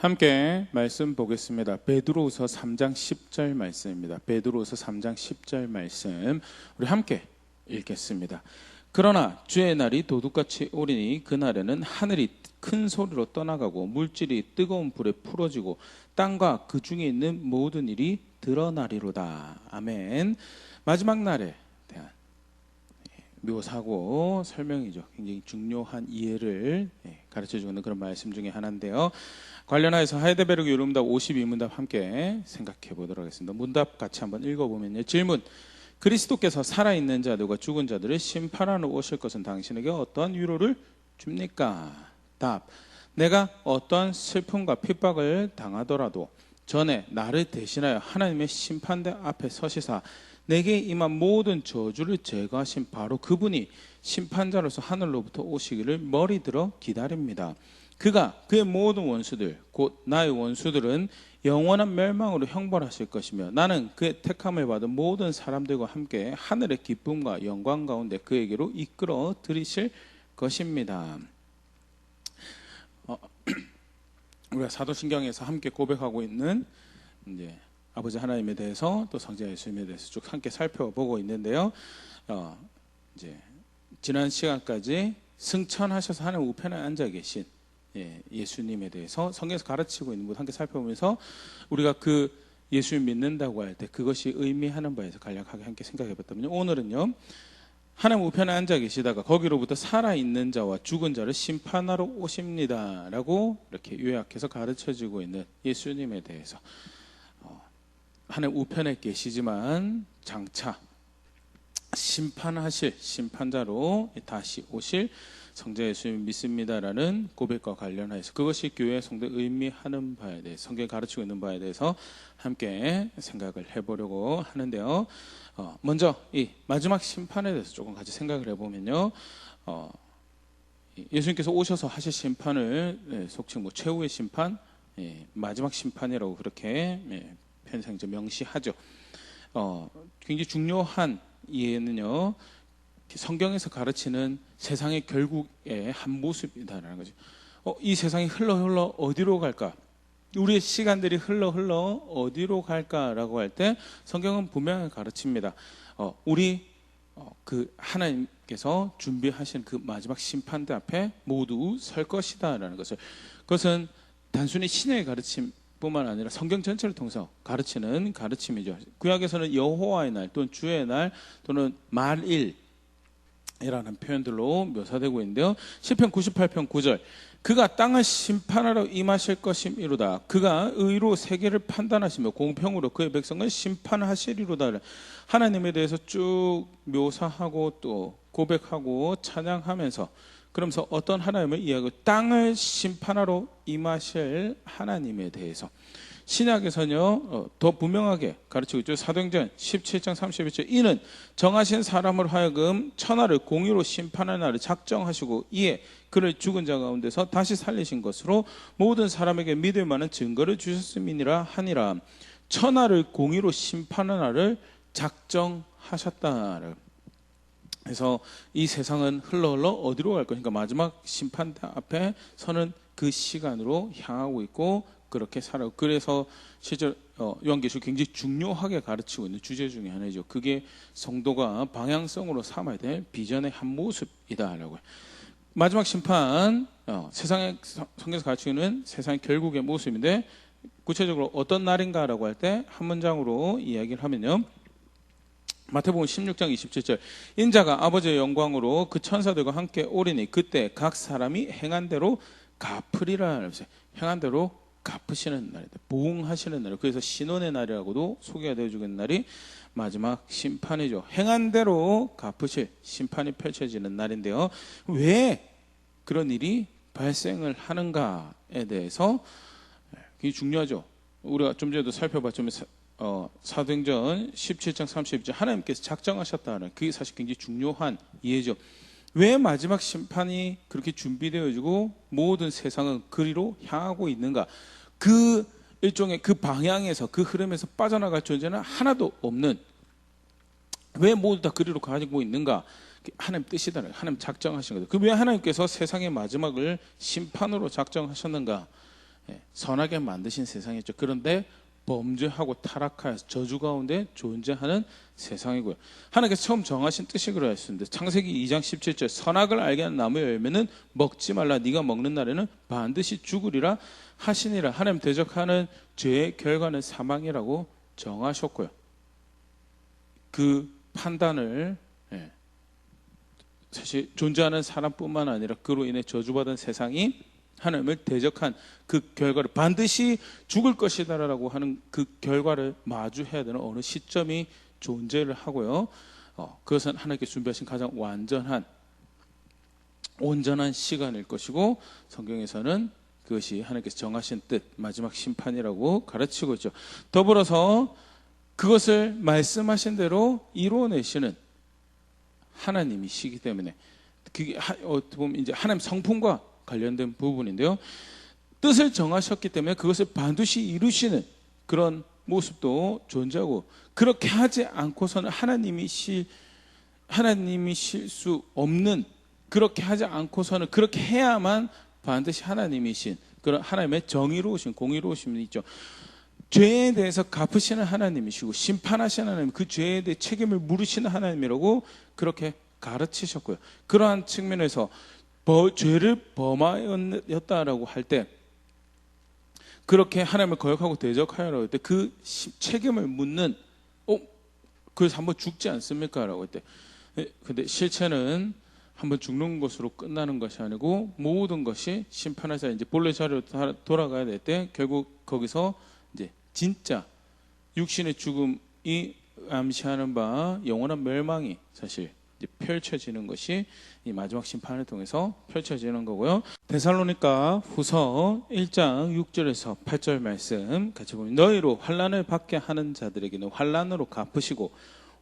함께 말씀 보겠습니다. 베드로후서 3장 10절 말씀입니다. 베드로후서 3장 10절 말씀 우리 함께 읽겠습니다. 그러나 주의 날이 도둑같이 오리니 그날에는 하늘이 큰 소리로 떠나가고 물질이 뜨거운 불에 풀어지고 땅과 그 중에 있는 모든 일이 드러나리로다. 아멘. 마지막 날에 대한 묘사고 설명이죠. 굉장히 중요한 이해를 가르쳐주는 그런 말씀 중에 하나인데요. 관련하여서 하이델베르크 요름답 52문답 함께 생각해 보도록 하겠습니다. 문답 같이 한번 읽어보면요. 질문: 그리스도께서 살아있는 자들과 죽은 자들을 심판하러 오실 것은 당신에게 어떠한 위로를 줍니까? 답: 내가 어떠한 슬픔과 핍박을 당하더라도 전에 나를 대신하여 하나님의 심판대 앞에 서시사 내게 임한 모든 저주를 제거하신 바로 그분이 심판자로서 하늘로부터 오시기를 머리 들어 기다립니다. 그가 그의 모든 원수들 곧 나의 원수들은 영원한 멸망으로 형벌하실 것이며 나는 그의 택함을 받은 모든 사람들과 함께 하늘의 기쁨과 영광 가운데 그에게로 이끌어 들이실 것입니다. 우리가 사도신경에서 함께 고백하고 있는 이제 아버지 하나님에 대해서 또 성자 예수님에 대해서 쭉 함께 살펴보고 있는데요. 이제 지난 시간까지 승천하셔서 하나님 우편에 앉아 계신 예수님에 대해서 성경에서 가르치고 있는 것 함께 살펴보면서 우리가 그 예수님 믿는다고 할 때 그것이 의미하는 바에서 간략하게 함께 생각해 봤다면요. 오늘은요. 하나님 우편에 앉아 계시다가 거기로부터 살아있는 자와 죽은 자를 심판하러 오십니다 라고 이렇게 요약해서 가르쳐지고 있는 예수님에 대해서 하나님 우편에 계시지만 장차 심판하실 심판자로 다시 오실 성자 예수님 믿습니다라는 고백과 관련해서 그것이 교회 성도의 의미하는 바에 대해서 성경이 가르치고 있는 바에 대해서 함께 생각을 해보려고 하는데요. 먼저 이 마지막 심판에 대해서 조금 같이 생각을 해보면요. 예수님께서 오셔서 하실 심판을 속칭 최후의 심판, 마지막 심판이라고 그렇게 편의상 명시하죠. 굉장히 중요한 이해는요. 성경에서 가르치는 세상의 결국의 한 모습이다라는 거죠. 이 세상이 흘러 어디로 갈까? 우리의 시간들이 흘러 어디로 갈까라고 할 때 성경은 분명히 가르칩니다. 우리 그 하나님께서 준비하신 그 마지막 심판대 앞에 모두 설 것이다라는 것을, 그것은 단순히 신의 가르침 뿐만 아니라 성경 전체를 통해서 가르치는 가르침이죠. 구약에서는 여호와의 날 또는 주의 날 또는 말일 이라는 표현들로 묘사되고 있는데요. 시편 98편 9절 그가 땅을 심판하러 임하실 것이미로다. 그가 의로 세계를 판단하시며 공평으로 그의 백성을 심판하시리로다. 하나님에 대해서 쭉 묘사하고 또 고백하고 찬양하면서 그러면서 어떤 하나님을 이야기하고 땅을 심판하러 임하실 하나님에 대해서 신약에서는요 더 분명하게 가르치고 있죠. 사도행전 17장 31절 이는 정하신 사람을 하여금 천하를 공의로 심판할 날을 작정하시고 이에 그를 죽은 자 가운데서 다시 살리신 것으로 모든 사람에게 믿을 만한 증거를 주셨음이니라 하니라. 천하를 공의로 심판할 날을 작정하셨다. 그래서 이 세상은 흘러 어디로 갈 것인가? 마지막 심판 앞에 서는 그 시간으로 향하고 있고 그렇게 살아요. 그래서 실제 요한계시록 굉장히 중요하게 가르치고 있는 주제 중에 하나죠. 그게 성도가 방향성으로 삼아야 될 비전의 한 모습이다라고요. 마지막 심판, 세상의 성경에서 가르치고 있는 세상의 결국의 모습인데 구체적으로 어떤 날인가라고 할 때 한 문장으로 이야기를 하면요. 마태복음 16장 27절 인자가 아버지의 영광으로 그 천사들과 함께 오리니 그때 각 사람이 행한 대로 갚으리라. 행한 대로 갚으시는 날이다. 보응하시는 날. 그래서 신원의 날이라고도 소개가 되어주는 날이 마지막 심판이죠. 행한 대로 갚으실 심판이 펼쳐지는 날인데요. 왜 그런 일이 발생을 하는가에 대해서 굉장히 중요하죠. 우리가 좀 전에도 살펴봤지만 사도행전 17장 32절 하나님께서 작정하셨다는 그게 사실 굉장히 중요한 이해죠. 왜 마지막 심판이 그렇게 준비되어지고 모든 세상은 그리로 향하고 있는가? 그 일종의 그 방향에서 그 흐름에서 빠져나갈 존재는 하나도 없는, 왜 모두 다 그리로 가지고 있는가? 하나님 뜻이다. 하나님 작정하신 거죠. 그 왜 하나님께서 세상의 마지막을 심판으로 작정하셨는가? 선하게 만드신 세상이었죠. 그런데 범죄하고 타락하여서 저주 가운데 존재하는 세상이고요. 하나님께서 처음 정하신 뜻이 그러했습니다. 창세기 2장 17절 선악을 알게 하는 나무의 열매는 먹지 말라. 네가 먹는 날에는 반드시 죽으리라 하시니라. 하나님 대적하는 죄의 결과는 사망이라고 정하셨고요. 그 판단을 사실 존재하는 사람뿐만 아니라 그로 인해 저주받은 세상이 하나님을 대적한 그 결과를 반드시 죽을 것이다라고 하는 그 결과를 마주해야 되는 어느 시점이 존재를 하고요. 그것은 하나님께 준비하신 가장 온전한 시간일 것이고 성경에서는 그것이 하나님께서 정하신 뜻 마지막 심판이라고 가르치고 있죠. 더불어서 그것을 말씀하신 대로 이루어내시는 하나님이시기 때문에 그게 어떻게 보면 이제 하나님 성품과 관련된 부분인데요. 뜻을 정하셨기 때문에 그것을 반드시 이루시는 그런 모습도 존재하고 그렇게 하지 않고서는 하나님이실 수 없는 그렇게 하지 않고서는 그렇게 해야만 반드시 하나님이신 그런 하나님의 정의로우신 공의로우심이 있죠. 죄에 대해서 갚으시는 하나님이시고 심판하시는 하나님 그 죄에 대해 책임을 물으시는 하나님이라고 그렇게 가르치셨고요. 그러한 측면에서 죄를 범하였다라고 할 때 그렇게 하나님을 거역하고 대적하여라고 할 때 그 책임을 묻는 그래서 한번 죽지 않습니까? 라고 할 때 근데 실체는 한번 죽는 것으로 끝나는 것이 아니고 모든 것이 심판하자 이제 본래 자리로 돌아가야 될 때 결국 거기서 이제 진짜 육신의 죽음이 암시하는 바 영원한 멸망이 사실 이제 펼쳐지는 것이 이 마지막 심판을 통해서 펼쳐지는 거고요. 데살로니가 후서 1장 6절에서 8절 말씀 같이 보면 너희로 환난을 받게 하는 자들에게는 환난으로 갚으시고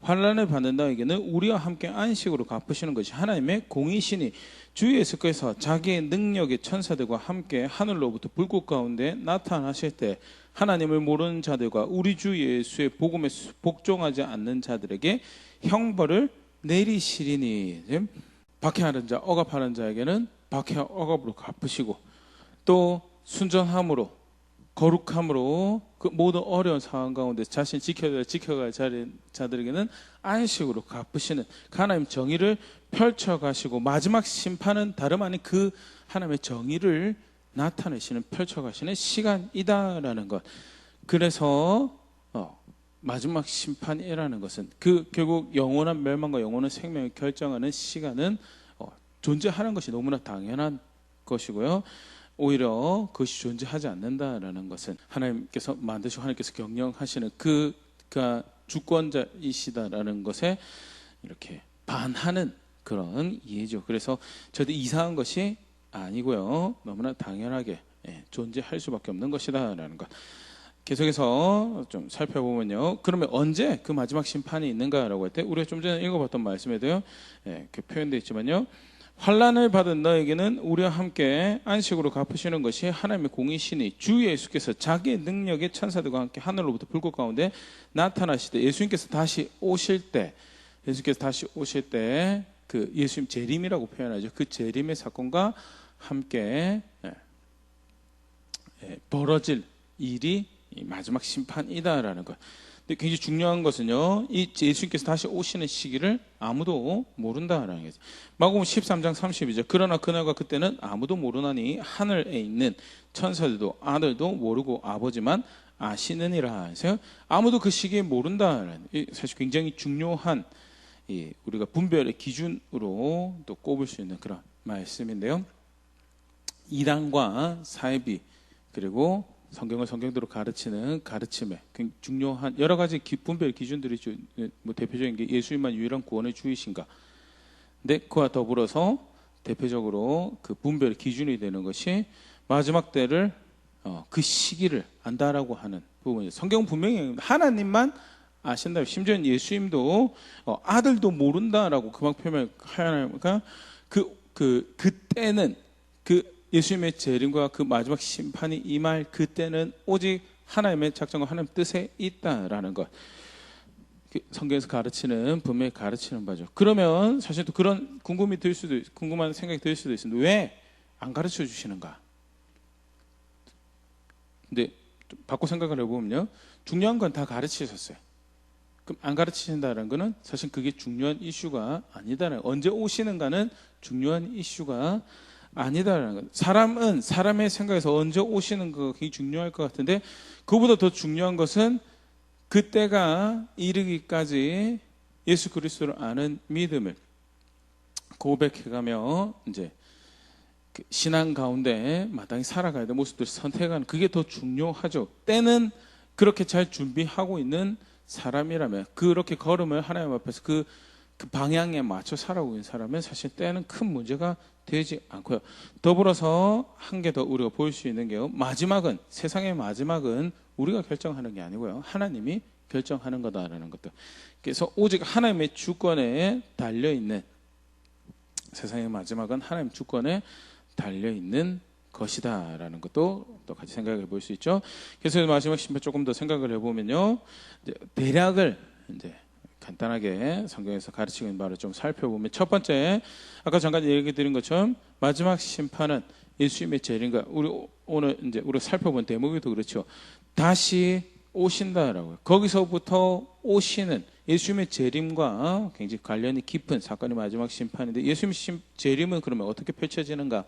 환난을 받는 자에게는 우리와 함께 안식으로 갚으시는 것이 하나님의 공이시니 주 예수께서 자기의 능력의 천사들과 함께 하늘로부터 불꽃 가운데 나타나실 때 하나님을 모르는 자들과 우리 주 예수의 복음에 복종하지 않는 자들에게 형벌을 내리시리니 박해하는 자, 억압하는 자에게는 박해 억압으로 갚으시고 또 순전함으로 거룩함으로 그 모든 어려운 상황 가운데 자신 지켜갈 자들에게는 안식으로 갚으시는 하나님 정의를 펼쳐가시고 마지막 심판은 다름 아닌 그 하나님의 정의를 나타내시는 펼쳐가시는 시간이다라는 것. 그래서 마지막 심판이라는 것은 그 결국 영원한 멸망과 영원한 생명을 결정하는 시간은 존재하는 것이 너무나 당연한 것이고요. 오히려 그것이 존재하지 않는다라는 것은 하나님께서 만드시고 하나님께서 경영하시는 그가 주권자이시다라는 것에 이렇게 반하는 그런 이해죠. 그래서 절대 이상한 것이 아니고요. 너무나 당연하게 존재할 수밖에 없는 것이다라는 것. 계속해서 좀 살펴보면요. 그러면 언제 그 마지막 심판이 있는가라고 할 때 우리가 좀 전에 읽어봤던 말씀에도요. 이렇게 표현되어 있지만요. 환난을 받은 너에게는 우리와 함께 안식으로 갚으시는 것이 하나님의 공이시니 주 예수께서 자기의 능력의 천사들과 함께 하늘로부터 불꽃 가운데 나타나실 때 예수님께서 다시 오실 때 그 예수님 재림이라고 표현하죠. 그 재림의 사건과 함께 벌어질 일이 마지막 심판이다라는 것. 근데 굉장히 중요한 것은요, 이 예수님께서 다시 오시는 시기를 아무도 모른다라는 거죠. 마가복음 13장 32절. 그러나 그날과 그때는 아무도 모르나니 하늘에 있는 천사들도 아들도 모르고 아버지만 아시느니라. 해서 아무도 그 시기에 모른다라는 사실 굉장히 중요한 우리가 분별의 기준으로 또 꼽을 수 있는 그런 말씀인데요. 이단과 사이비 그리고 성경을 성경대로 가르치는 가르침에 중요한 여러 가지 분별 기준들이 뭐 대표적인 게 예수님만 유일한 구원의 주이신가. 근데 그와 더불어서 대표적으로 그 분별 기준이 되는 것이 마지막 때를 그 시기를 안다라고 하는 부분이에요. 성경 분명히 하나님만 아신다. 심지어 예수님도 아들도 모른다라고 그만 표현하니까 그때는 그 예수님의 재림과 그 마지막 심판이 임할 그때는 오직 하나님의 작정과 하나님 뜻에 있다라는 것. 성경에서 분명히 가르치는 바죠. 그러면 사실 또 그런 궁금한 생각이 들 수도 있습니다. 왜 안 가르쳐 주시는가? 근데 바꿔 생각을 해보면요, 중요한 건 다 가르치셨어요. 그럼 안 가르치신다는 거는 사실 그게 중요한 이슈가 아니다라는, 언제 오시는가는 중요한 이슈가 아니다라는 것. 사람은 사람의 생각에서 언제 오시는 거 굉장히 중요할 것 같은데, 그보다 더 중요한 것은 그때가 이르기까지 예수 그리스도를 아는 믿음을 고백해가며 이제 그 신앙 가운데 마땅히 살아가야 될 모습들을 선택하는, 그게 더 중요하죠. 때는 그렇게 잘 준비하고 있는 사람이라면, 그렇게 걸음을 하나님 앞에서 그 방향에 맞춰 살아오고 있는 사람은 사실 때는 큰 문제가 되지 않고요. 더불어서 한 개 더 우리가 볼 수 있는 게요, 마지막은, 세상의 마지막은 우리가 결정하는 게 아니고요, 하나님이 결정하는 거다라는 것도. 그래서 오직 하나님의 주권에 달려있는, 세상의 마지막은 하나님 주권에 달려있는 것이다라는 것도 또 같이 생각해 볼 수 있죠. 그래서 마지막 심판 조금 더 생각을 해보면요, 이제 대략을 이제 간단하게 성경에서 가르치고 있는 바를 좀 살펴보면, 첫 번째, 아까 잠깐 얘기 드린 것처럼 마지막 심판은 예수님의 재림과, 우리 오늘 이제 우리가 살펴본 대목에도 그렇죠, 다시 오신다라고요. 거기서부터 오시는 예수님의 재림과 굉장히 관련이 깊은 사건이 마지막 심판인데, 예수님의 재림은 그러면 어떻게 펼쳐지는가?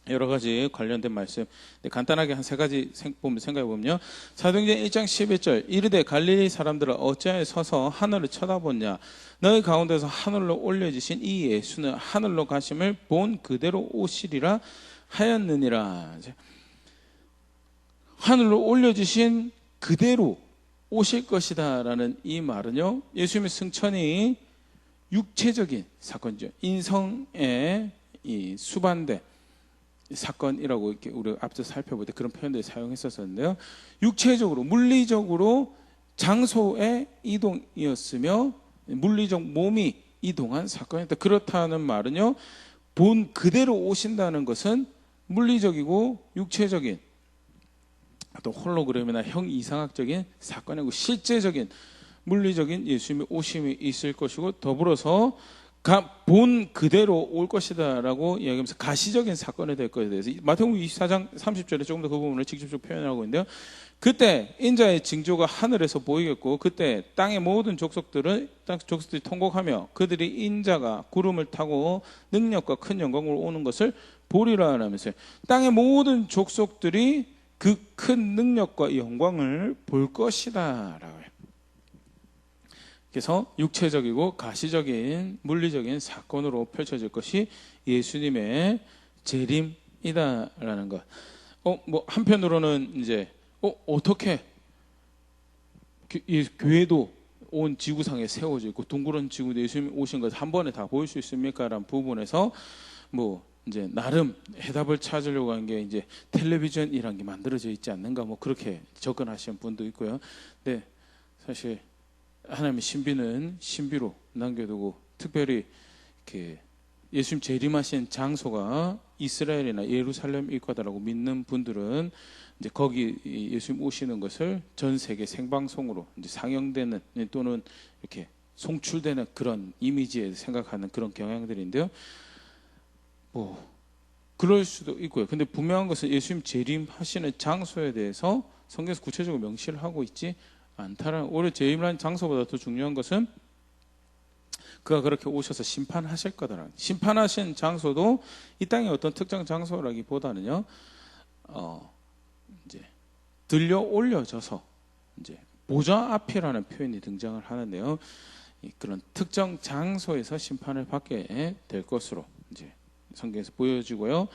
여러 가지 관련된 말씀 간단하게 한 세 가지 생각해 보면요, 사도행전 1장 11절, 이르되 갈릴리 사람들아 어찌하여 서서 하늘을 쳐다보냐, 너희 가운데서 하늘로 올려지신 이 예수는 하늘로 가심을 본 그대로 오시리라 하였느니라. 하늘로 올려지신 그대로 오실 것이다 라는 이 말은요, 예수님의 승천이 육체적인 사건이죠. 인성의 이 수반대 사건이라고 이렇게 우리가 앞서 살펴볼 때 그런 표현들을 사용했었는데요, 육체적으로, 물리적으로 장소의 이동이었으며 물리적 몸이 이동한 사건이었다. 그렇다는 말은요, 본 그대로 오신다는 것은 물리적이고 육체적인 또 홀로그램이나 형이상학적인 사건이고, 실제적인 물리적인 예수님의 오심이 있을 것이고, 더불어서 본 그대로 올 것이다 라고 이야기하면서 가시적인 사건이 될 것에 대해서 마태복음 24장 30절에 조금 더 그 부분을 직접적으로 표현하고 있는데요, 그때 인자의 징조가 하늘에서 보이겠고, 그때 땅의 모든 족속들이 통곡하며 그들이 인자가 구름을 타고 능력과 큰 영광으로 오는 것을 보리라 하면서요, 땅의 모든 족속들이 그 큰 능력과 영광을 볼 것이다 라고 해요. 그래서 육체적이고 가시적인 물리적인 사건으로 펼쳐질 것이 예수님의 재림이다라는 것. 뭐 한편으로는 이제 어떻게 이 교회도 온 지구상에 세워져 있고 둥그런 지구도 예수님이 오신 것 한 번에 다 보일 수 있습니까라는 부분에서 뭐 이제 나름 해답을 찾으려고 하는 게 이제 텔레비전이란 게 만들어져 있지 않는가, 뭐 그렇게 접근하시는 분도 있고요. 근데 사실 하나님의 신비는 신비로 남겨두고, 특별히 이렇게 예수님 재림하신 장소가 이스라엘이나 예루살렘일 거다라고 믿는 분들은 이제 거기 예수님 오시는 것을 전 세계 생방송으로 이제 상영되는 또는 이렇게 송출되는 그런 이미지에 생각하는 그런 경향들인데요. 뭐 그럴 수도 있고요. 근데 분명한 것은 예수님 재림하시는 장소에 대해서 성경에서 구체적으로 명시를 하고 있지 않다라는, 오히려 재림하는 장소보다 더 중요한 것은 그가 그렇게 오셔서 심판하실 거다라는, 심판하신 장소도 이 땅의 어떤 특정 장소라기보다는요, 이제 들려 올려져서 이제 보좌 앞이라는 표현이 등장을 하는데요, 그런 특정 장소에서 심판을 받게 될 것으로 이제 성경에서 보여지고요.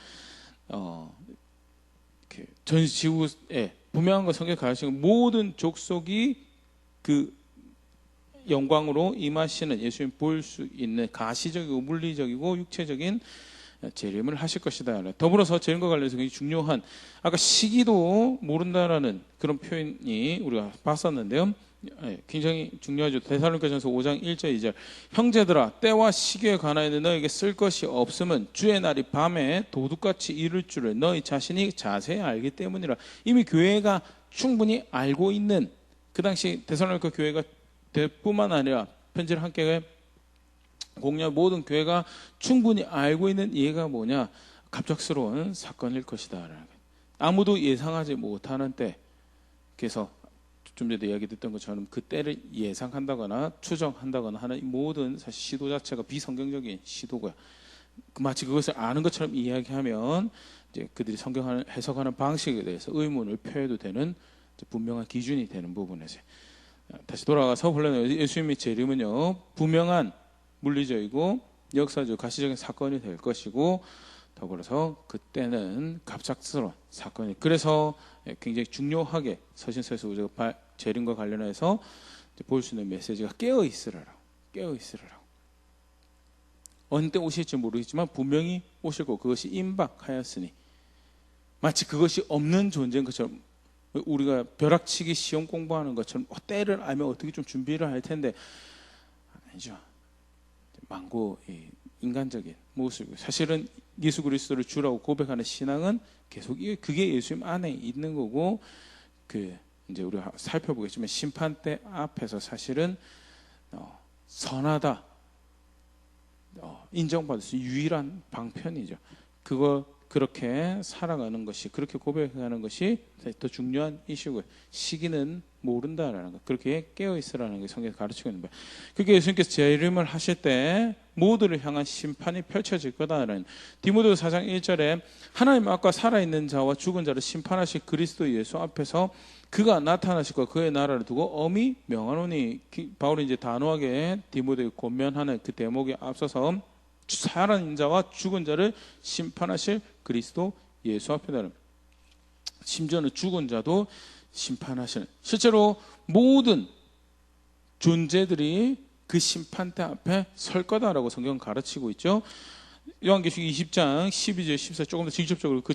전 지구에 분명한 것, 성경에 가르치는 모든 족속이 그 영광으로 임하시는 예수님 볼 수 있는 가시적이고 물리적이고 육체적인 재림을 하실 것이다. 더불어서 재림과 관련해서 굉장히 중요한, 아까 시기도 모른다라는 그런 표현이 우리가 봤었는데요, 굉장히 중요하죠. 데살로니가전서 5장 1절 2절, 형제들아 때와 시기에 관하여 너에게 쓸 것이 없음은 주의 날이 밤에 도둑같이 이를 줄을 너희 자신이 자세히 알기 때문이라. 이미 교회가 충분히 알고 있는, 그 당시 데살로니가 교회가 뿐만 아니라 편지를 함께 공유한 모든 교회가 충분히 알고 있는 이해가 뭐냐, 갑작스러운 사건일 것이다. 아무도 예상하지 못하는 때, 그래서 좀 전에 이야기 됐던 것처럼 그 때를 예상한다거나 추정한다거나 하는 모든 사실 시도 자체가 비성경적인 시도고요. 마치 그것을 아는 것처럼 이야기하면 이제 그들이 성경을 해석하는 방식에 대해서 의문을 표해도 되는 분명한 기준이 되는 부분에서 다시 돌아가서 본래 예수님의 재림은요 분명한 물리적이고 역사적 가시적인 사건이 될 것이고 더불어서 그때는 갑작스러운 사건이 그래서 굉장히 중요하게 서신서에서 우리가 재림과 관련해서 볼 수 있는 메시지가 깨어 있으라라고 어느 때 오실지 모르겠지만 분명히 오실 거고 그것이 임박하였으니 마치 그것이 없는 존재인 것처럼 우리가 벼락치기 시험 공부하는 것처럼 때를 알면 어떻게 좀 준비를 할 텐데 아니죠. 망고 인간적인 모습이고 사실은 예수 그리스도를 주라고 고백하는 신앙은 계속 그게 예수님 안에 있는 거고 이제 우리가 살펴보겠지만 심판대 앞에서 사실은 선하다 인정받을 수 유일한 방편이죠. 그렇게 살아가는 것이 그렇게 고백하는 것이 더 중요한 이슈고요. 시기는 모른다라는 것 그렇게 깨어있으라는 게 성경에서 가르치고 있는 거예요. 그게 예수님께서 재림을 하실 때 모두를 향한 심판이 펼쳐질 거다라는 디모데후서 4장 1절에 하나님 앞과 살아있는 자와 죽은 자를 심판하실 그리스도 예수 앞에서 그가 나타나실 것 그의 나라를 두고 엄히 명하노니 바울이 이제 단호하게 디모데에 권면하는 그 대목에 앞서서 살아있는 자와 죽은 자를 심판하실 그리스도 예수 앞에다는 심지어는 죽은 자도 심판하시는 실제로 모든 존재들이 그 심판대 앞에 설 거다라고 성경은 가르치고 있죠. 요한계시록 20장 12절 14절 조금 더 직접적으로 그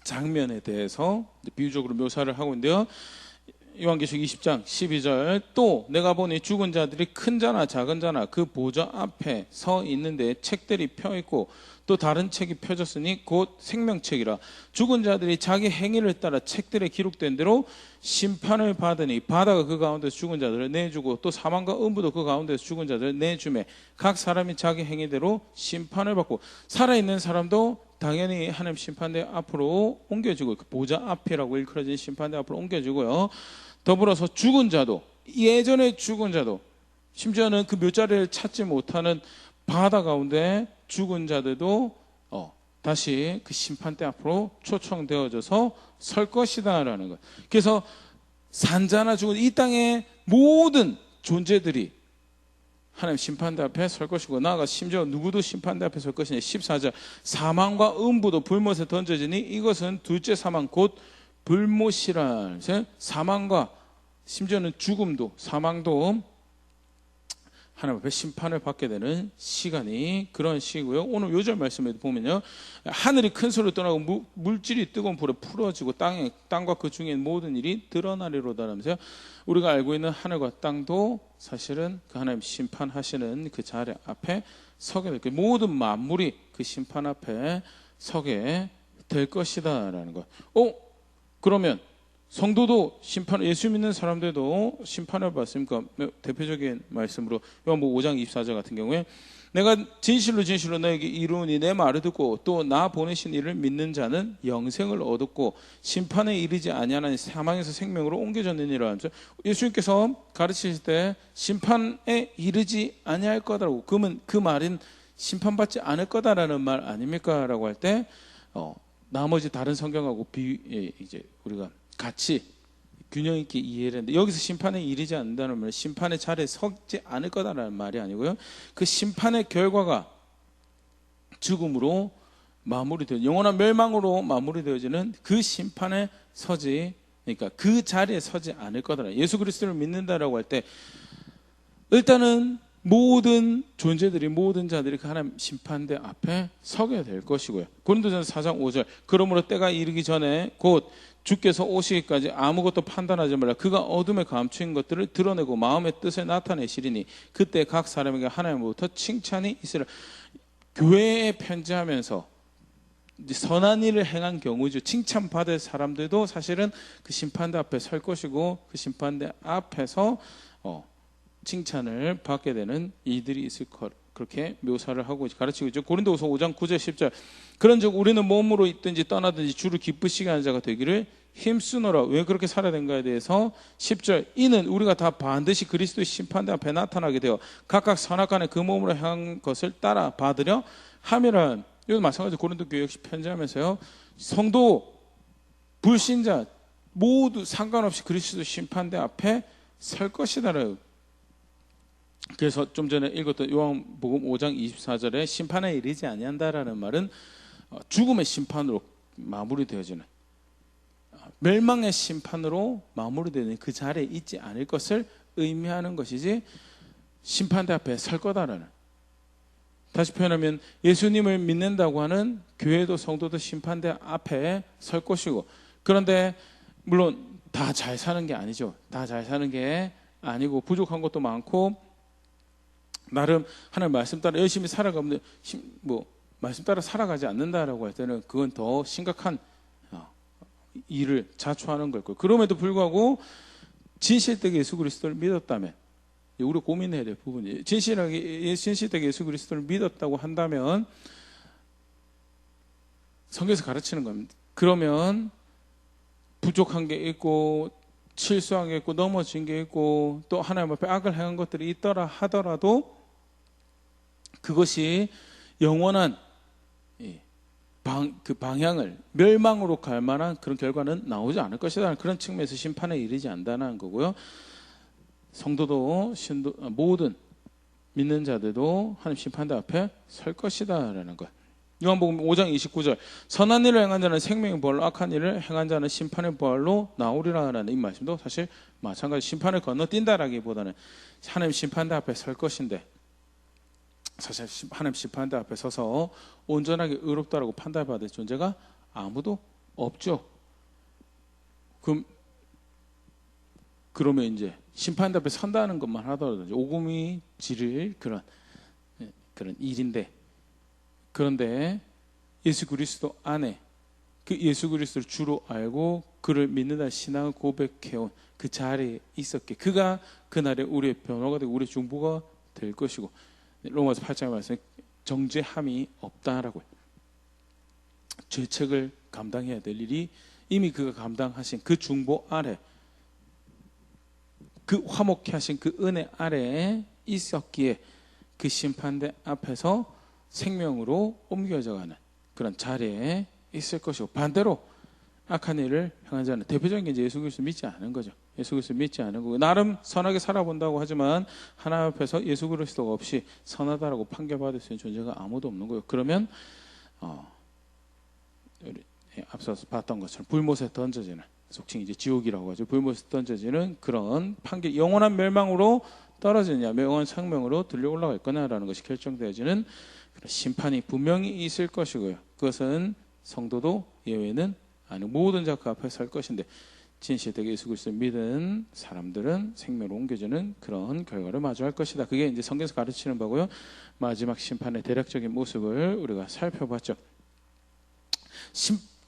장면에 대해서 비유적으로 묘사를 하고 있는데요. 요한계시록 20장 12절 또 내가 보니 죽은 자들이 큰 자나 작은 자나 그 보좌 앞에 서 있는데 책들이 펴 있고 또 다른 책이 펴졌으니 곧 생명책이라 죽은 자들이 자기 행위를 따라 책들에 기록된 대로 심판을 받으니 바다가 그 가운데서 죽은 자들을 내주고 또 사망과 음부도 그 가운데서 죽은 자들을 내주매 각 사람이 자기 행위대로 심판을 받고 살아있는 사람도 당연히 하나님 심판대 앞으로 옮겨지고 그 보좌 앞이라고 일컬어진 심판대 앞으로 옮겨지고요. 더불어서 죽은 자도 예전에 죽은 자도 심지어는 그 묘자리를 찾지 못하는 바다 가운데 죽은 자들도 다시 그 심판대 앞으로 초청되어져서 설 것이다라는 것. 그래서 산자나 죽은 이 땅의 모든 존재들이 하나님 심판대 앞에 설 것이고 나아가 심지어 누구도 심판대 앞에 설 것이냐 14절 사망과 음부도 불못에 던져지니 이것은 둘째 사망 곧 불못이라 사망과 심지어는 죽음도 사망도 하나님 앞에 심판을 받게 되는 시간이 그런 시기고요. 오늘 요절 말씀에도 보면요. 하늘이 큰 소리로 떠나고 물질이 뜨거운 불에 풀어지고 땅과 그 중에 모든 일이 드러나리로다라면서요. 우리가 알고 있는 하늘과 땅도 사실은 그 하나님 심판하시는 그 자리 앞에 서게 될 거예요. 모든 만물이 그 심판 앞에 서게 될 것이다라는 것. 그러면 성도도 예수 믿는 사람들도 심판을 받습니까? 대표적인 말씀으로 요한복음 5장 24절 같은 경우에 내가 진실로 너에게 이루니 내 말을 듣고 또 나 보내신 이를 믿는 자는 영생을 얻었고 심판에 이르지 아니하나니 사망에서 생명으로 옮겨졌느니라 하면서 예수님께서 가르치실 때 심판에 이르지 아니할 거다라고 그러면 그 말은 심판받지 않을 거다라는 말 아닙니까? 라고 할 때 나머지 다른 성경하고 이제 우리가 같이 균형 있게 이해를 했는데 여기서 심판에 이르지 않는다는 말은 심판의 자리에 서지 않을 거다라는 말이 아니고요. 그 심판의 결과가 죽음으로 마무리되어 영원한 멸망으로 마무리되어지는 그 심판에 그러니까 그 자리에 서지 않을 거다. 예수 그리스도를 믿는다라고 할 때 일단은 모든 존재들이 모든 자들이 그 하나님 심판대 앞에 서게 될 것이고요. 고린도전서 4장 5절 그러므로 때가 이르기 전에 곧 주께서 오시기까지 아무것도 판단하지 말라. 그가 어둠에 감추인 것들을 드러내고 마음의 뜻을 나타내시리니 그때 각 사람에게 하나님으로부터 칭찬이 있으리라. 교회에 편지하면서 선한 일을 행한 경우죠. 칭찬받을 사람들도 사실은 그 심판대 앞에 설 것이고 그 심판대 앞에서 칭찬을 받게 되는 이들이 있을 그렇게 묘사를 하고 가르치고 있죠. 고린도후서 5장 9절 10절. 그런즉 우리는 몸으로 있든지 떠나든지 주를 기쁘시게 하는 자가 되기를 힘쓰노라. 왜 그렇게 살아야 되는가에 대해서 10절. 이는 우리가 다 반드시 그리스도의 심판대 앞에 나타나게 되어 각각 선악간에 그 몸으로 향한 것을 따라 받으려 함이라. 이것도 마찬가지로 고린도 교회 역시 편지하면서요, 성도, 불신자 모두 상관없이 그리스도 심판대 앞에 설 것이다라고. 그래서 좀 전에 읽었던 요한복음 5장 24절에 심판에 이르지 아니한다라는 말은 죽음의 심판으로 마무리되어지는, 멸망의 심판으로 마무리되는 그 자리에 있지 않을 것을 의미하는 것이지 심판대 앞에 설 거다라는. 다시 표현하면 예수님을 믿는다고 하는 교회도 성도도 심판대 앞에 설 것이고, 그런데 물론 다 잘 사는 게 아니죠. 다 잘 사는 게 아니고 부족한 것도 많고 나름 하나님 말씀 따라 열심히 살아가면 말씀 따라 살아가지 않는다라고 할 때는 그건 더 심각한 일을 자초하는 걸 거예요. 그럼에도 불구하고 진실되게 예수 그리스도를 믿었다면, 우리가 고민해야 될 부분이에요. 진실되게 예수 그리스도를 믿었다고 한다면 성경에서 가르치는 겁니다. 그러면 부족한 게 있고 실수한 게 있고 넘어진 게 있고 또 하나님 앞에 악을 행한 것들이 있더라 하더라도 그것이 영원한 그 방향을 멸망으로 갈 만한 그런 결과는 나오지 않을 것이다. 그런 측면에서 심판에 이르지 않는다는 거고요. 성도도 모든 믿는 자들도 하나님 심판대 앞에 설 것이다라는 것. 요한복음 5장 29절. 선한 일을 행한 자는 생명의 부활로, 악한 일을 행한 자는 심판의 부활로 나오리라는 이 말씀도 사실 마찬가지, 심판을 건너뛴다라기보다는 하나님 심판대 앞에 설 것인데, 사실 하나님 심판대 앞에 서서 온전하게 의롭다라고 판단받을 존재가 아무도 없죠. 그러면 이제 심판대 앞에 선다는 것만 하더라도 오금이 지를 그런 일인데, 그런데 예수 그리스도 안에 그 예수 그리스도를 주로 알고 그를 믿는다 신앙을 고백해온 그 자리에 있었기에 그가 그날에 우리의 변호가 되고 우리의 중보가 될 것이고, 로마서 8장에 말씀 정죄함이 없다라고, 죄책을 감당해야 될 일이 이미 그가 감당하신 그 중보 아래, 그 화목케 하신 그 은혜 아래에 있었기에 그 심판대 앞에서 생명으로 옮겨져가는 그런 자리에 있을 것이고, 반대로 악한 일을 행한 자는 대표적인 게 이제 예수 그리스도 믿지 않은 거죠. 예수 그리스도 믿지 않은 거고, 나름 선하게 살아본다고 하지만 하나님 앞에서 예수 그리스도가 없이 선하다라고 판결받을 수 있는 존재가 아무도 없는 거예요. 그러면 앞서서 봤던 것처럼 불못에 던져지는, 속칭 이제 지옥이라고 하죠. 불못에 던져지는 그런 판결, 영원한 멸망으로 떨어지느냐 영원한 생명으로 들려 올라갈 거냐라는 것이 결정되어지는 심판이 분명히 있을 것이고요. 그것은 성도도 예외는 아니고 모든 자 그 앞에 설 것인데, 진실되게 예수 그리스도를 믿은 사람들은 생명으로 옮겨지는 그런 결과를 마주할 것이다. 그게 이제 성경에서 가르치는 바고요. 마지막 심판의 대략적인 모습을 우리가 살펴봤죠.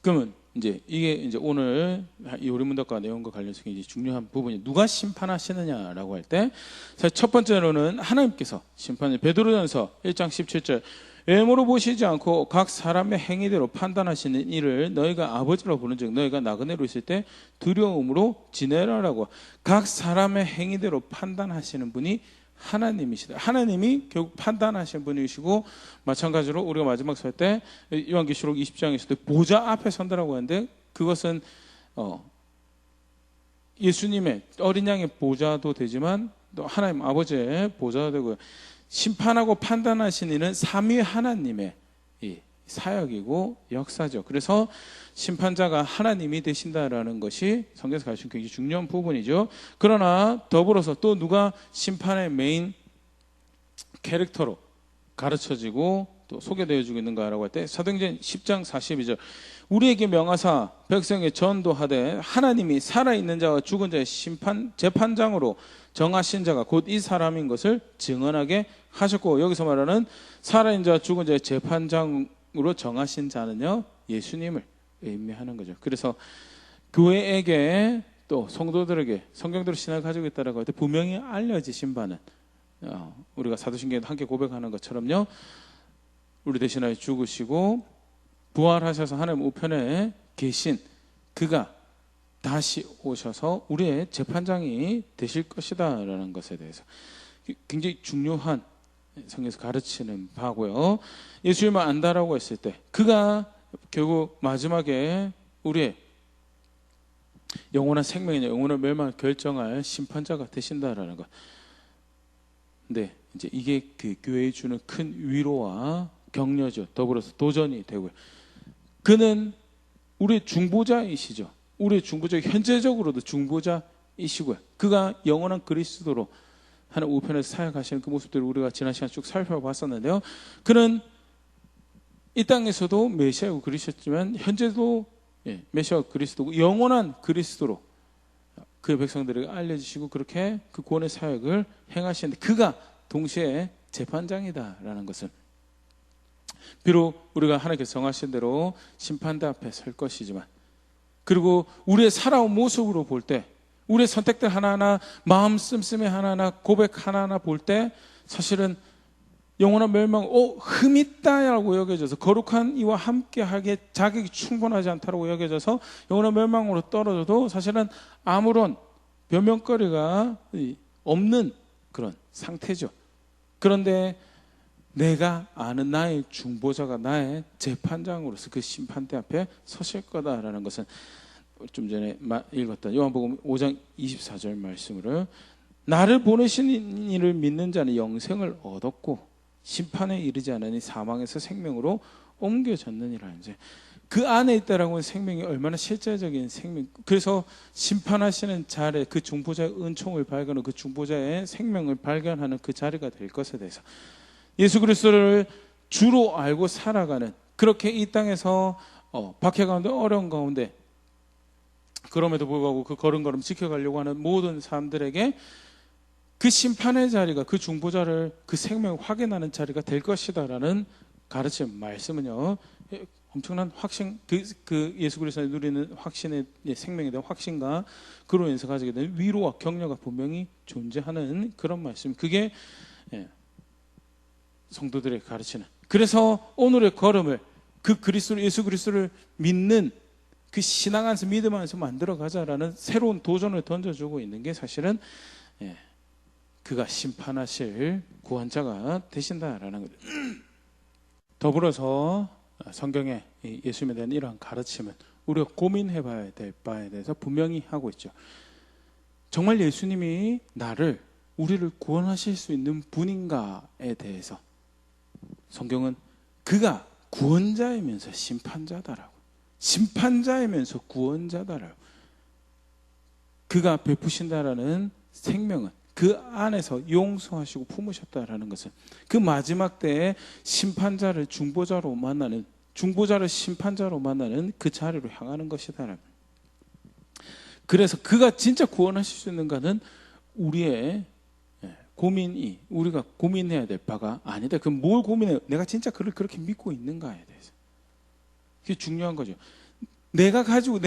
그러면 이제 이게 이제 오늘 요리문답과 내용과 관련해서 굉장히 중요한 부분이, 누가 심판하시느냐라고 할 때 사실 첫 번째로는 하나님께서 심판을, 베드로전서 1장 17절, 외모로 보시지 않고 각 사람의 행위대로 판단하시는 이를 너희가 아버지로 부른즉 너희가 나그네로 있을 때 두려움으로 지내라라고. 각 사람의 행위대로 판단하시는 분이 하나님이시다. 하나님이 결국 판단하시는 분이시고, 마찬가지로 우리가 마지막 설 때 요한계시록 20장에서도 보좌 앞에 선다라고 하는데, 그것은 예수님의 어린 양의 보좌도 되지만 또 하나님 아버지의 보좌도 되고요. 심판하고 판단하시는 이는 삼위 하나님의 사역이고 역사죠. 그래서 심판자가 하나님이 되신다라는 것이 성경에서 가르치는 굉장히 중요한 부분이죠. 그러나 더불어서 또 누가 심판의 메인 캐릭터로 가르쳐지고 또 소개되어지고 있는가라고 할 때 사도행전 10장 42절, 우리에게 명하사 백성에 전도하되 하나님이 살아있는 자와 죽은 자의 재판장으로 정하신 자가 곧 이 사람인 것을 증언하게 하셨고, 여기서 말하는 살아있는 자와 죽은 자의 재판장으로 정하신 자는요, 예수님을 의미하는 거죠. 그래서 교회에게 또 성도들에게 성경대로 신앙을 가지고 있다라고 할 때 분명히 알려지신 바는 우리가 사도신경에도 함께 고백하는 것처럼요, 우리 대신하여 죽으시고 부활하셔서 하나님 우편에 계신 그가 다시 오셔서 우리의 재판장이 되실 것이다 라는 것에 대해서 굉장히 중요한 성경에서 가르치는 바고요. 예수님을 안다라고 했을 때 그가 결국 마지막에 우리의 영원한 생명이냐 영원한 멸망을 결정할 심판자가 되신다라는 것. 근데 이제 이게 그 교회에 주는 큰 위로와 격려죠. 더불어서 도전이 되고요. 그는 우리의 중보자이시죠. 우리의 중보자, 현재적으로도 중보자이시고요. 그가 영원한 그리스도로 하는 우편에서 사역하시는 그 모습들을 우리가 지난 시간 쭉 살펴봤었는데요. 그는 이 땅에서도 메시아고 그리스도지만 현재도 메시아가 그리스도고 영원한 그리스도로 그 백성들에게 알려주시고 그렇게 그 구원의 사역을 행하시는데 그가 동시에 재판장이다라는 것은 비록 우리가 하나님께서 정하신 대로 심판대 앞에 설 것이지만 그리고 우리의 살아온 모습으로 볼 때 우리의 선택들 하나하나 마음 씀씀이 하나하나 고백 하나하나 볼 때 사실은 영원한 멸망 흠 있다라고 여겨져서 거룩한 이와 함께하기에 자격이 충분하지 않다고 여겨져서 영원한 멸망으로 떨어져도 사실은 아무런 변명거리가 없는 그런 상태죠. 그런데 내가 아는 나의 중보자가 나의 재판장으로서 그 심판대 앞에 서실 거다라는 것은 좀 전에 읽었던 요한복음 5장 24절 말씀으로 나를 보내신 이를 믿는 자는 영생을 얻었고 심판에 이르지 않으니 사망에서 생명으로 옮겨졌느니라. 이제 그 안에 있다라고 하는 생명이 얼마나 실제적인 생명. 그래서 심판하시는 자리에 그 중보자의 은총을 발견하고 그 중보자의 생명을 발견하는 그 자리가 될 것에 대해서 예수 그리스도를 주로 알고 살아가는 그렇게 이 땅에서 박해 가운데 어려운 가운데 그럼에도 불구하고 그 걸음걸음 지켜가려고 하는 모든 사람들에게 그 심판의 자리가 그 중보자를 그 생명을 확인하는 자리가 될 것이다라는 가르침 말씀은요 엄청난 확신 그 예수 그리스도에 누리는 확신의 생명에 대한 확신과 그로 인해서 가지게 되는 위로와 격려가 분명히 존재하는 그런 말씀. 그게 성도들의 가르치는. 그래서 오늘의 걸음을 그 그리스도 예수 그리스도를 믿는 그 신앙 안에서 믿음 안에서 만들어 가자라는 새로운 도전을 던져주고 있는 게 사실은 그가 심판하실 구원자가 되신다라는 거죠. 더불어서 성경에 예수님에 대한 이러한 가르침은 우리가 고민해봐야 될 바에 대해서 분명히 하고 있죠. 정말 예수님이 우리를 구원하실 수 있는 분인가에 대해서 성경은 그가 구원자이면서 심판자다라고, 심판자이면서 구원자다라고, 그가 베푸신다라는 생명은 그 안에서 용서하시고 품으셨다라는 것은 그 마지막 때에 심판자를 중보자로 만나는, 중보자를 심판자로 만나는 그 자리로 향하는 것이다. 그래서 그가 진짜 구원하실 수 있는가는 우리의 고민이, 우리가 고민해야 될 바가 아니다. 그럼 뭘 고민해요? 내가 진짜 그를 그렇게 믿고 있는가에 대해서. 그게 중요한 거죠. 내가 가지고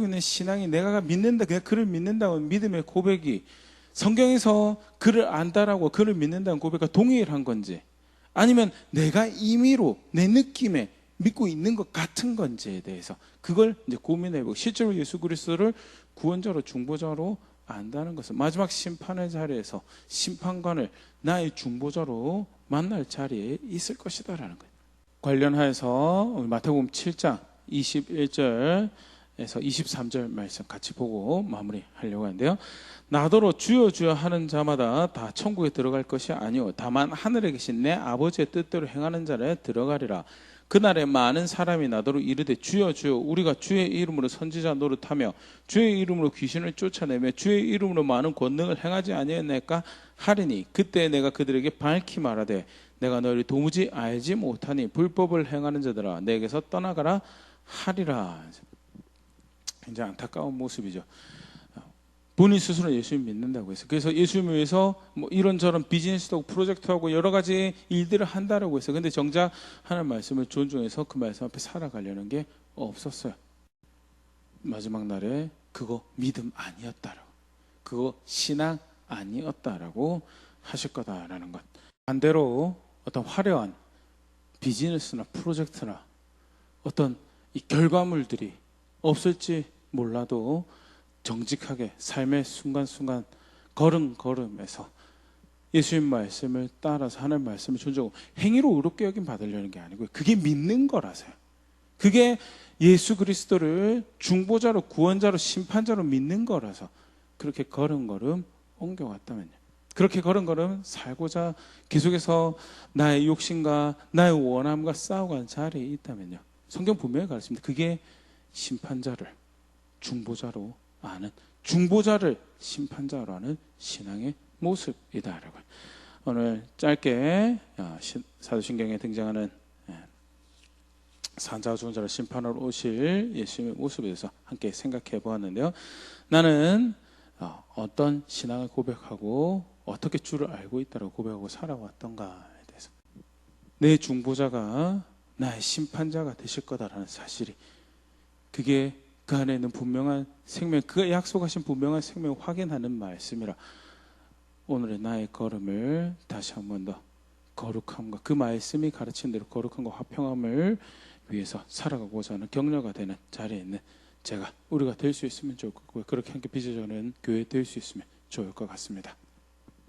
있는 신앙이, 내가 믿는다, 그냥 그를 믿는다고 믿음의 고백이 성경에서 그를 안다라고 그를 믿는다는 고백과 동일한 건지, 아니면 내가 임의로 내 느낌에 믿고 있는 것 같은 건지에 대해서 그걸 이제 고민해보고, 실제로 예수 그리스도를 구원자로 중보자로 안다는 것은 마지막 심판의 자리에서 심판관을 나의 중보자로 만날 자리에 있을 것이다라는 거예요. 관련하여서 마태복음 7장 21절에서 23절 말씀 같이 보고 마무리하려고 하는데요. 나더러 주여 주여 하는 자마다 다 천국에 들어갈 것이 아니오 다만 하늘에 계신 내 아버지의 뜻대로 행하는 자를 들어가리라. 그날에 많은 사람이 나더러 이르되 주여 주여 우리가 주의 이름으로 선지자 노릇하며 주의 이름으로 귀신을 쫓아내며 주의 이름으로 많은 권능을 행하지 아니했나이까 하리니 그때 내가 그들에게 밝히 말하되 내가 너희를 도무지 알지 못하니 불법을 행하는 자들아 내게서 떠나가라 하리라. 굉장히 안타까운 모습이죠. 본인 스스로 예수님 믿는다고 해서, 그래서 예수님을 위해서 뭐 이런저런 비즈니스도 하고 프로젝트 하고 여러 가지 일들을 한다라고 해서, 근데 정작 하나님 말씀을 존중해서 그 말씀 앞에 살아가려는 게 없었어요. 마지막 날에 그거 믿음 아니었다라고, 그거 신앙 아니었다라고 하실 거다라는 것. 반대로 어떤 화려한 비즈니스나 프로젝트나 어떤 이 결과물들이 없을지 몰라도 정직하게 삶의 순간순간 걸음걸음에서 예수님 말씀을 따라서 하나님 말씀을 존중하고 행위로 의롭게 여김 받으려는 게 아니고요. 그게 믿는 거라서요. 그게 예수 그리스도를 중보자로 구원자로 심판자로 믿는 거라서 그렇게 걸음걸음 옮겨왔다면요. 그렇게 걸음걸음 살고자 계속해서 나의 욕심과 나의 원함과 싸워가는 자리에 있다면요. 성경 분명히 가르칩니다. 그게 심판자를 중보자로 아는, 중보자를 심판자로 아는 신앙의 모습이다라고. 오늘 짧게 사도신경에 등장하는 산자와 죽은 자를 심판하러 오실 예수님의 모습에 대해서 함께 생각해 보았는데요. 나는 어떤 신앙을 고백하고 어떻게 주를 알고 있다고 고백하고 살아왔던가에 대해서, 내 중보자가 나의 심판자가 되실 거다라는 사실이, 그게 그 안에 있는 분명한 생명, 그가 약속하신 분명한 생명을 확인하는 말씀이라 오늘의 나의 걸음을 다시 한 번 더 거룩함과 그 말씀이 가르친 대로 거룩함과 화평함을 위해서 살아가고자 하는 격려가 되는 자리에 있는 우리가 될 수 있으면 좋을 것 같고요. 그렇게 함께 빚어져는 교회 될 수 있으면 좋을 것 같습니다.